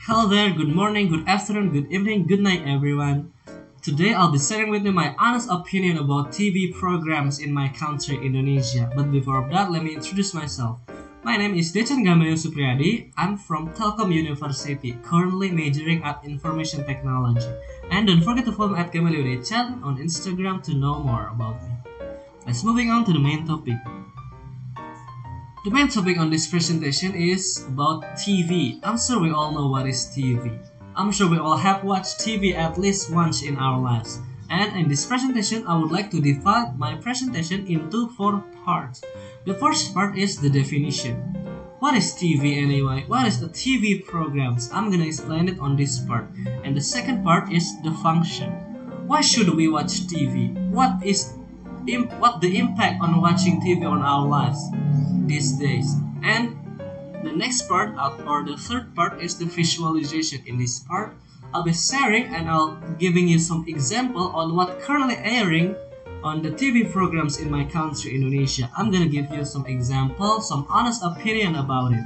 Hello there, good morning, good afternoon, good evening, good night everyone. Today I'll be sharing with you my honest opinion about TV programs in my country, Indonesia. But before that, let me introduce myself. My name is Dechan Gamelio Supriyadi. I'm from Telkom University, currently majoring at Information Technology. And don't forget to follow me at Gamelio Dechan on Instagram to know more about me. Let's moving on to the main topic. The main topic on this presentation is about TV. I'm sure we all know what is TV. I'm sure we all have watched TV at least once in our lives. And in this presentation, I would like to divide my presentation into 4 parts. The first part is the definition. What is TV anyway? What is a TV programs? I'm gonna explain it on this part. And the second part is the function. Why should we watch TV? What the impact on watching TV on our lives these days? And the next part or the third part is the visualization. In this part, I'll be sharing and I'll giving you some example on what currently airing on the TV programs in my country, Indonesia. I'm gonna give you some example, some honest opinion about it.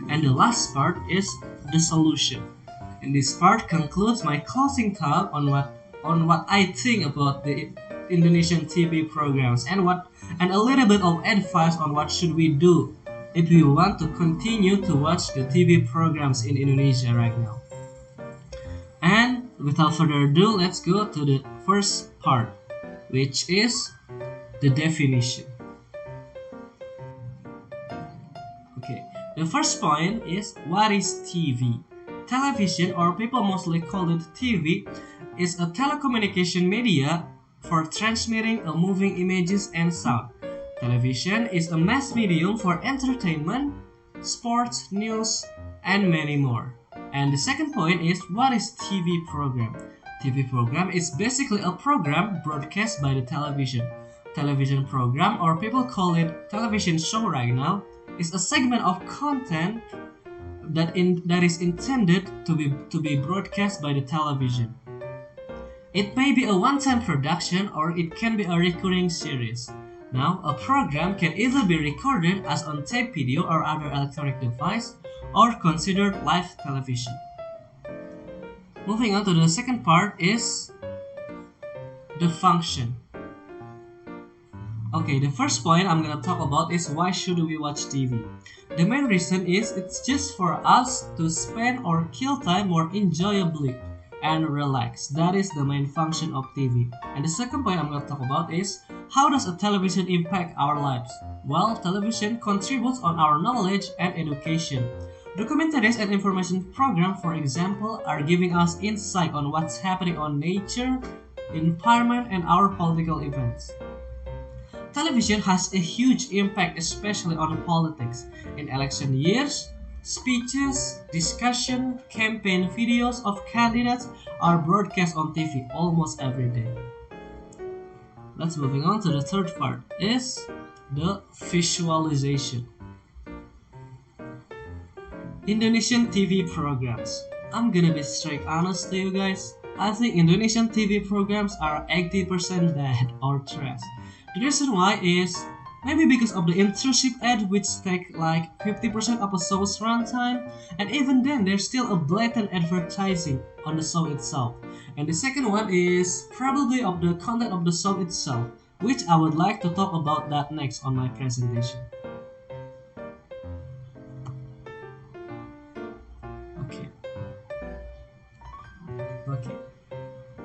And the last part is the solution. And this part concludes my closing talk on what I think about the Indonesian TV programs and a little bit of advice on what should we do if we want to continue to watch the TV programs in Indonesia right now. And without further ado, let's go to the first part, which is the definition. Okay, the first point is what is TV? Television, or people mostly call it TV, is a telecommunication media for transmitting a moving images and sound. Television is a mass medium for entertainment, sports, news, and many more. And the second point is what is TV program? TV program is basically a program broadcast by the television. Television program, or people call it television show right now, is a segment of content that is intended to be broadcast by the television. It may be a one-time production or it can be a recurring series. Now, a program can either be recorded as on tape video or other electronic device or considered live television. Moving on to the second part is the function. Okay, the first point I'm gonna talk about is why should we watch TV? The main reason is it's just for us to spend or kill time more enjoyably and relax. That is the main function of TV. And the second point I'm going to talk about is how does a television impact our lives? Well, television contributes on our knowledge and education. Documentaries and information programs, for example, are giving us insight on what's happening on nature, environment, and our political events. Television has a huge impact, especially on politics. In election years, speeches, discussion, campaign videos of candidates are broadcast on TV almost every day. Let's moving on to the third part is the visualization. Indonesian TV programs. I'm gonna be straight honest to you guys. I think Indonesian TV programs are 80% bad or trash. The reason why is maybe because of the intrusive ad which take like 50% of a show's runtime, and even then there's still a blatant advertising on the show itself. And the second one is probably of the content of the show itself, which I would like to talk about that next on my presentation. Okay.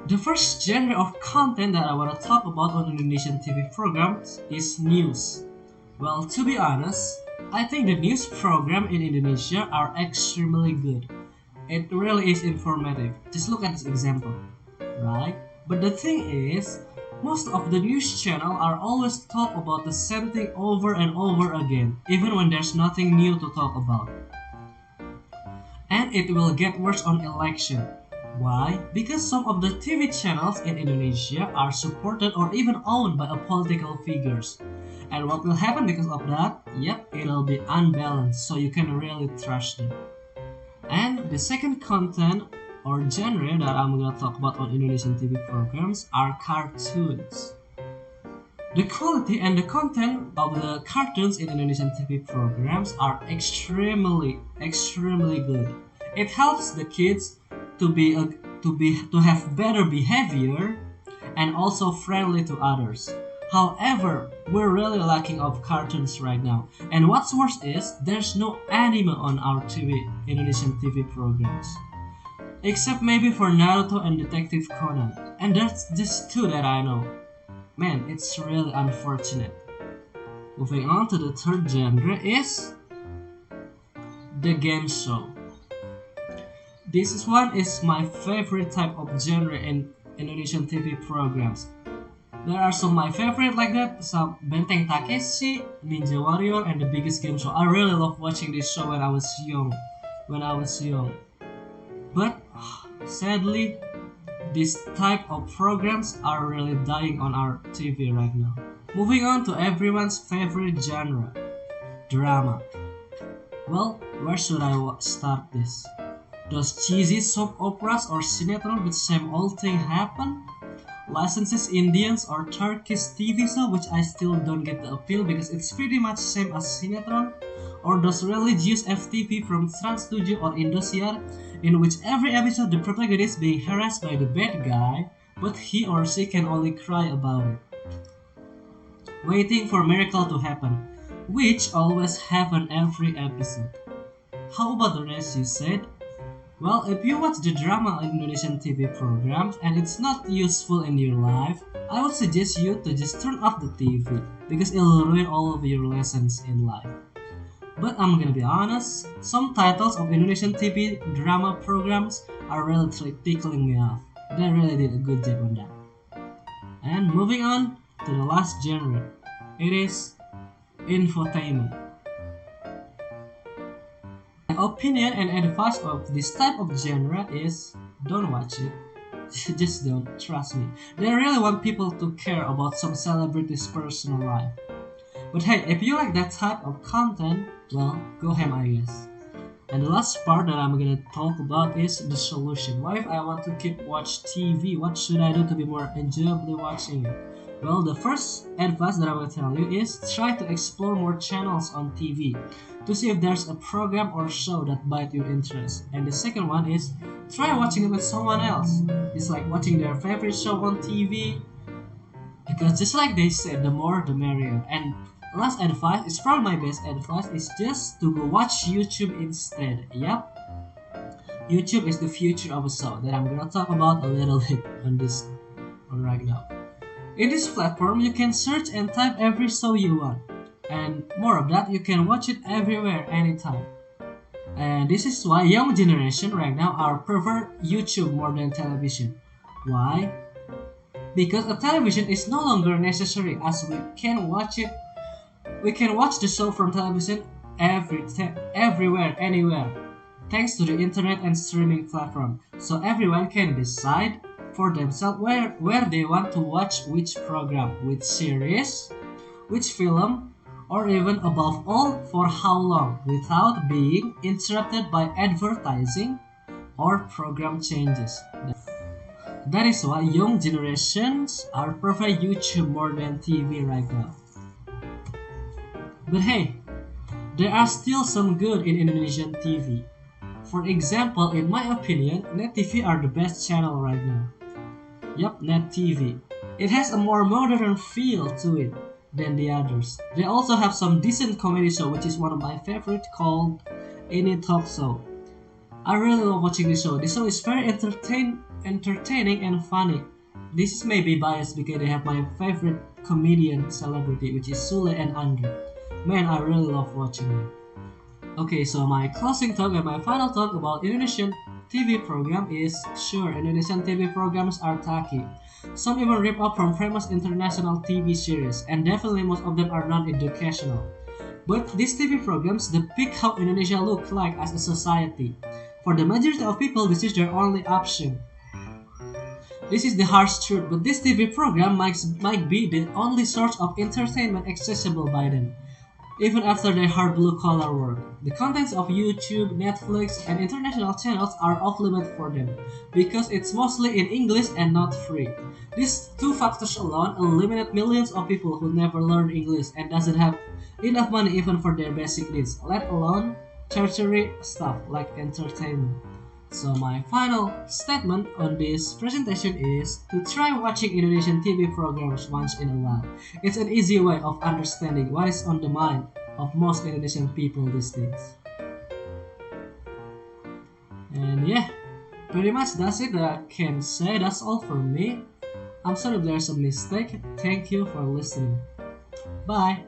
The first genre of content that I want to talk about on Indonesian TV programs is news. Well, to be honest, I think the news program in Indonesia are extremely good. It really is informative. Just look at this example, right? But the thing is, most of the news channel are always talk about the same thing over and over again, even when there's nothing new to talk about. And it will get worse on election. Why? Because some of the TV channels in Indonesia are supported or even owned by political figures. And what will happen because of that? Yep, it'll be unbalanced, so you can really trust them. And the second content or genre that I'm gonna talk about on Indonesian TV programs are cartoons. The quality and the content of the cartoons in Indonesian TV programs are extremely good. It helps the kids to to have better behavior and also friendly to others. However, we're really lacking of cartoons right now. And what's worse is there's no anime on our Indonesian TV programs. Except maybe for Naruto and Detective Conan. And that's just two that I know. Man, it's really unfortunate. Moving on to the third genre is the game show. One is my favorite type of genre in Indonesian TV programs. There are some my favorite like that, some Benteng Takeshi, Ninja Warrior, and The Biggest Game Show. I really love watching this show when I was young. But sadly, these type of programs are really dying on our TV right now. Moving on to everyone's favorite genre, drama. Well, where should I start this? Does cheesy soap operas or sinetron with same old thing happen? Licenses Indians or Turkish TV show which I still don't get the appeal because it's pretty much same as sinetron? Or does religious FTV from Trans 7 or Indosiar in which every episode the protagonist being harassed by the bad guy but he or she can only cry about it. Waiting for miracle to happen, which always happen every episode. How about the rest you said? Well, if you watch the drama on Indonesian TV programs and it's not useful in your life, I would suggest you to just turn off the TV because it'll ruin all of your lessons in life. But I'm gonna be honest, some titles of Indonesian TV drama programs are really tickling me off. They really did a good job on that. And moving on to the last genre, it is infotainment. My opinion and advice of this type of genre is don't watch it. Just don't, trust me. They really want people to care about some celebrity's personal life. But hey, if you like that type of content, well, go ham I guess. And the last part that I'm gonna talk about is the solution. What if I want to keep watch TV? What should I do to be more enjoyably watching it? Well, the first advice that I will tell you is try to explore more channels on TV to see if there's a program or show that bite your interest. And the second one is try watching it with someone else. It's like watching their favorite show on TV because just like they said, the more the merrier. And last advice is probably my best advice is just to go watch YouTube instead. Yep. YouTube is the future of a show that I'm gonna talk about a little bit on this one right now. In this platform, you can search and type every show you want. And more of that, you can watch it everywhere, anytime. And this is why young generation right now are prefer YouTube more than television. Why? Because a television is no longer necessary as we can watch it. We can watch the show from television everywhere, anywhere, thanks to the internet and streaming platform. So everyone can decide for themselves where they want to watch which program, which series, which film, or even above all for how long without being interrupted by advertising or program changes. That is why young generations are prefer YouTube more than TV right now. But hey, there are still some good in Indonesian TV. For example, in my opinion, Net TV are the best channel right now. Yup, Net TV. It has a more modern feel to it than the others. They also have some decent comedy show, which is one of my favorite, called Ini Talk Show. I really love watching this show. This show is very entertaining and funny. This is maybe biased because they have my favorite comedian celebrity, which is Sule and Andre. Man, I really love watching them. Okay, so my closing talk and my final talk about Indonesian TV program is, sure, Indonesian TV programs are tacky. Some even rip off from famous international TV series, and definitely most of them are non-educational. But these TV programs depict how Indonesia looks like as a society. For the majority of people, this is their only option. This is the harsh truth, but this TV program might be the only source of entertainment accessible by them, even after their hard blue-collar work. The contents of YouTube, Netflix, and international channels are off-limit for them, because it's mostly in English and not free. These two factors alone eliminate millions of people who never learn English and doesn't have enough money even for their basic needs, let alone tertiary stuff like entertainment. So my final statement on this presentation is to try watching Indonesian TV programs once in a while. It's an easy way of understanding what is on the mind of most Indonesian people these days. And yeah, pretty much that's it that I can say. That's all for me. I'm sorry if there's a mistake. Thank you for listening. Bye.